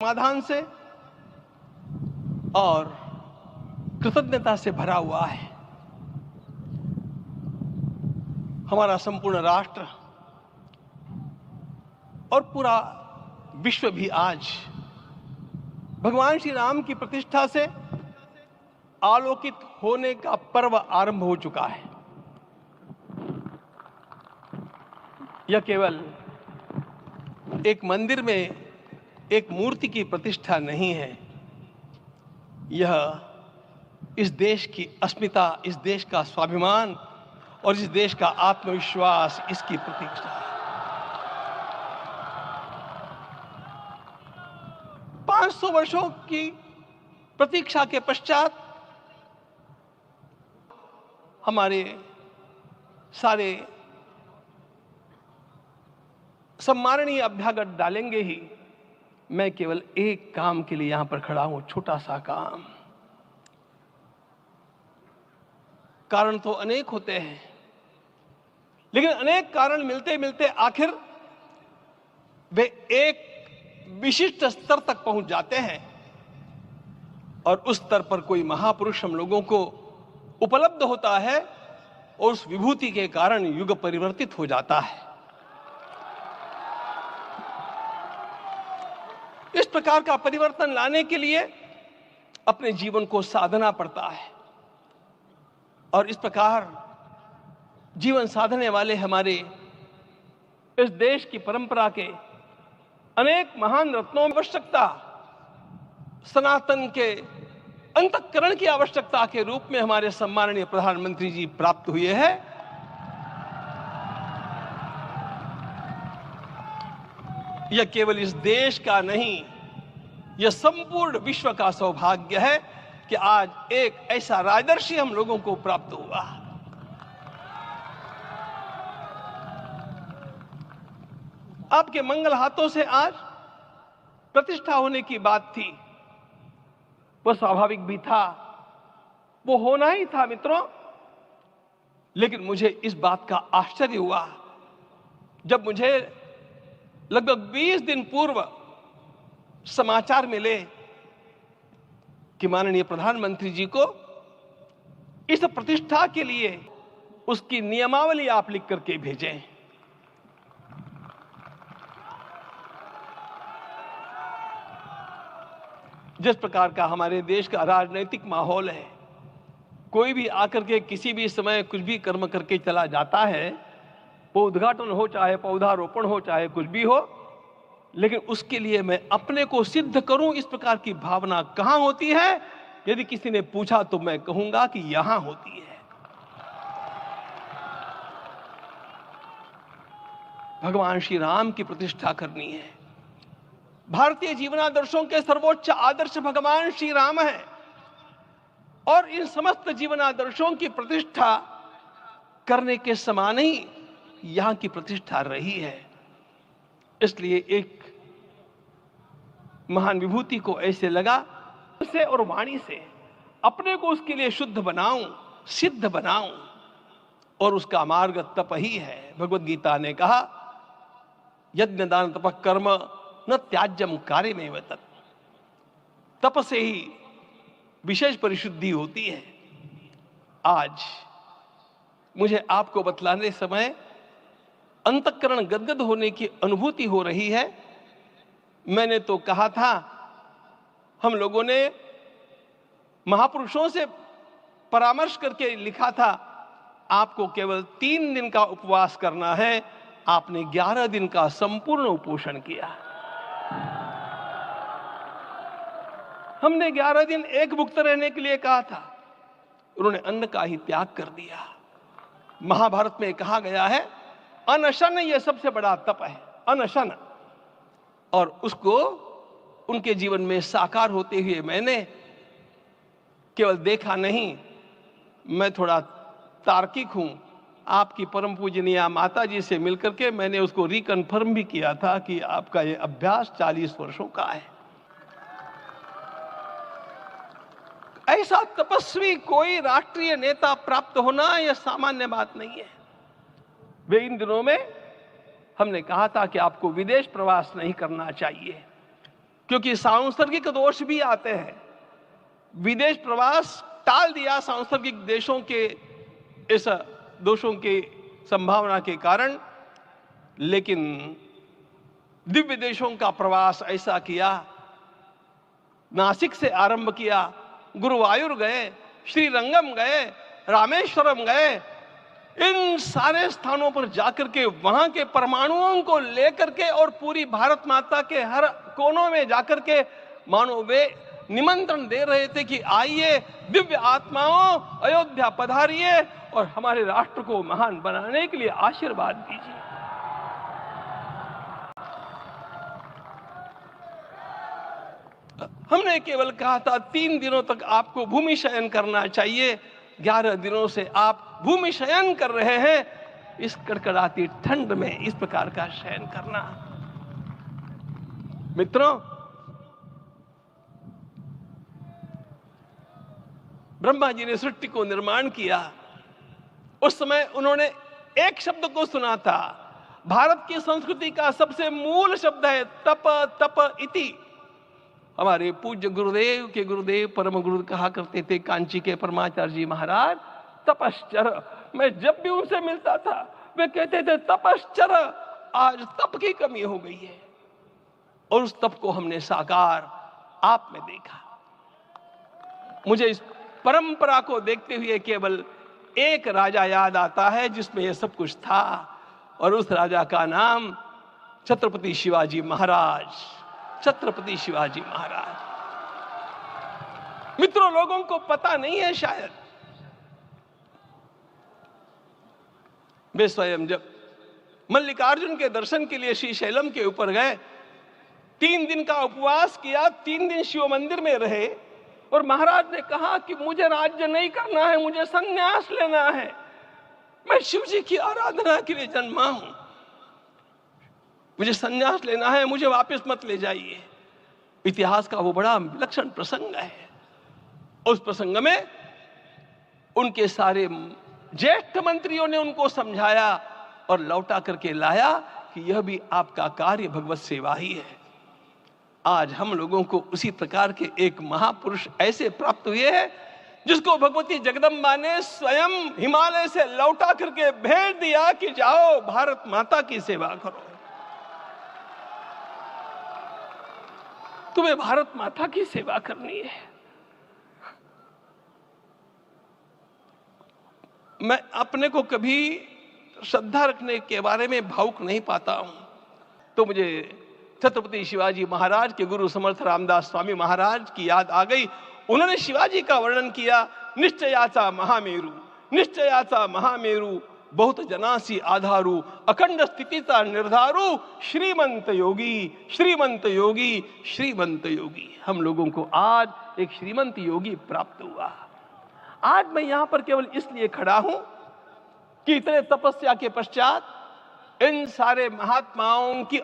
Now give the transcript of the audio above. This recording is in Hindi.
समाधान से और कृतज्ञता से भरा हुआ है। हमारा संपूर्ण राष्ट्र और पूरा विश्व भी आज भगवान श्री राम की प्रतिष्ठा से आलोकित होने का पर्व आरंभ हो चुका है। यह केवल एक मंदिर में एक मूर्ति की प्रतिष्ठा नहीं है, यह इस देश की अस्मिता, इस देश का स्वाभिमान और इस देश का आत्मविश्वास, इसकी प्रतीक्षा है। 500 वर्षों की प्रतीक्षा के पश्चात हमारे सारे सम्माननीय अभ्यागत डालेंगे ही। मैं केवल एक काम के लिए यहां पर खड़ा हूं, छोटा सा काम। कारण तो अनेक होते हैं, लेकिन अनेक कारण मिलते मिलते आखिर वे एक विशिष्ट स्तर तक पहुंच जाते हैं और उस स्तर पर कोई महापुरुष हम लोगों को उपलब्ध होता है और उस विभूति के कारण युग परिवर्तित हो जाता है। इस प्रकार का परिवर्तन लाने के लिए अपने जीवन को साधना पड़ता है और इस प्रकार जीवन साधने वाले हमारे इस देश की परंपरा के अनेक महान रत्नों की आवश्यकता सनातन के अंतःकरण की आवश्यकता के रूप में हमारे सम्माननीय प्रधानमंत्री जी प्राप्त हुए हैं। यह केवल इस देश का नहीं, यह संपूर्ण विश्व का सौभाग्य है कि आज एक ऐसा राजदर्शी हम लोगों को प्राप्त हुआ। आपके मंगल हाथों से आज प्रतिष्ठा होने की बात थी, वह स्वाभाविक भी था, वो होना ही था मित्रों। लेकिन मुझे इस बात का आश्चर्य हुआ जब मुझे लगभग 20 दिन पूर्व समाचार मिले कि माननीय प्रधानमंत्री जी को इस प्रतिष्ठा के लिए उसकी नियमावली आप लिख करके भेजें। जिस प्रकार का हमारे देश का राजनीतिक माहौल है, कोई भी आकर के किसी भी समय कुछ भी कर्म करके चला जाता है, वो उद्घाटन हो, चाहे पौधारोपण हो, चाहे कुछ भी हो, लेकिन उसके लिए मैं अपने को सिद्ध करूं, इस प्रकार की भावना कहां होती है? यदि किसी ने पूछा तो मैं कहूंगा कि यहां होती है। भगवान श्री राम की प्रतिष्ठा करनी है। भारतीय जीवनादर्शों के सर्वोच्च आदर्श भगवान श्री राम है और इन समस्त जीवनादर्शों की प्रतिष्ठा करने के समान ही यहां की प्रतिष्ठा रही है। इसलिए एक महान विभूति को ऐसे लगा से और वाणी से अपने को उसके लिए शुद्ध बनाऊं, सिद्ध बनाऊं, और उसका मार्ग तप ही है। भगवद गीता ने कहा, यज्ञ दान तप कर्म न त्याज्यम कार्यमेव तत्। तप से ही विशेष परिशुद्धि होती है। आज मुझे आपको बतलाने समय अंतःकरण गदगद होने की अनुभूति हो रही है। मैंने तो कहा था, हम लोगों ने महापुरुषों से परामर्श करके लिखा था, आपको केवल 3 दिन का उपवास करना है। आपने 11 दिन का संपूर्ण उपोषण किया। हमने 11 दिन एक भुक्त रहने के लिए कहा था, उन्होंने अन्न का ही त्याग कर दिया। महाभारत में कहा गया है, अनशन यह सबसे बड़ा तप है, अनशन। और उसको उनके जीवन में साकार होते हुए मैंने केवल देखा नहीं, मैं थोड़ा तार्किक हूं। आपकी परम पूजनीय माता जी से मिलकर के मैंने उसको रिकन्फर्म भी किया था कि आपका यह अभ्यास 40 वर्षों का है। ऐसा तपस्वी कोई राष्ट्रीय नेता प्राप्त होना यह सामान्य बात नहीं है। वे इन दिनों में हमने कहा था कि आपको विदेश प्रवास नहीं करना चाहिए, क्योंकि सांसर्गिक दोष भी आते हैं। विदेश प्रवास टाल दिया सांसर्गिक देशों के इस दोषों की संभावना के कारण, लेकिन दिव्य देशों का प्रवास ऐसा किया। नासिक से आरंभ किया, गुरुवायूर गए, श्रीरंगम गए, रामेश्वरम गए। इन सारे स्थानों पर जाकर के वहां के परमाणुओं को लेकर के और पूरी भारत माता के हर कोनों में जाकर के मानो वे निमंत्रण दे रहे थे कि आइए दिव्य आत्माओं, अयोध्या पधारिए और हमारे राष्ट्र को महान बनाने के लिए आशीर्वाद दीजिए। हमने केवल कहा था 3 दिनों तक आपको भूमि शयन करना चाहिए। 11 दिनों से आप भूमि शयन कर रहे हैं। इस कड़कड़ाती ठंड में इस प्रकार का शयन करना, मित्रों, ब्रह्मा जी ने सृष्टि को निर्माण किया। उस समय उन्होंने एक शब्द को सुना था। भारत की संस्कृति का सबसे मूल शब्द है तप, तप इति। हमारे पूज्य गुरुदेव के गुरुदेव परम गुरु कहा करते थे, कांची के परमाचार्य जी महाराज, तपश्चर। मैं जब भी उनसे मिलता था वे कहते थे तपश्चर। आज तप की कमी हो गई है और उस तप को हमने साकार आप में देखा। मुझे इस परंपरा को देखते हुए केवल एक राजा याद आता है जिसमें यह सब कुछ था, और उस राजा का नाम छत्रपति शिवाजी महाराज। छत्रपति शिवाजी महाराज। मित्रों, लोगों को पता नहीं है शायद, वे स्वयं जब मल्लिकार्जुन के दर्शन के लिए श्रीशैलम के ऊपर गए, 3 दिन का उपवास किया, 3 दिन शिव मंदिर में रहे, और महाराज ने कहा कि मुझे राज्य नहीं करना है, मुझे संन्यास लेना है, मैं शिव जी की आराधना के लिए जन्मा हूं, मुझे संन्यास लेना है, मुझे वापस मत ले जाइए। इतिहास का वो बड़ा विलक्षण प्रसंग है। उस प्रसंग में उनके सारे ज्येष्ठ मंत्रियों ने उनको समझाया और लौटा करके लाया कि यह भी आपका कार्य भगवत सेवा ही है। आज हम लोगों को उसी प्रकार के एक महापुरुष ऐसे प्राप्त हुए हैं जिसको भगवती जगदम्बा ने स्वयं हिमालय से लौटा करके भेज दिया कि जाओ भारत माता की सेवा करो। तुम्हें भारत माता की सेवा करनी है। मैं अपने को कभी श्रद्धा रखने के बारे में भावुक नहीं पाता हूं, तो मुझे छत्रपति शिवाजी महाराज के गुरु समर्थ रामदास स्वामी महाराज की याद आ गई। उन्होंने शिवाजी का वर्णन किया, निश्चयाचा महामेरु, निश्चयाचा महामेरु, बहुत जनासी आधारू, अखंड स्थितिता निर्धारू, श्रीमंत योगी, श्रीमंत योगी, श्रीमंत योगी। हम लोगों को आज एक श्रीमंत योगी प्राप्त हुआ। आज मैं यहां पर केवल इसलिए खड़ा हूं कि इतने तपस्या के पश्चात इन सारे महात्माओं की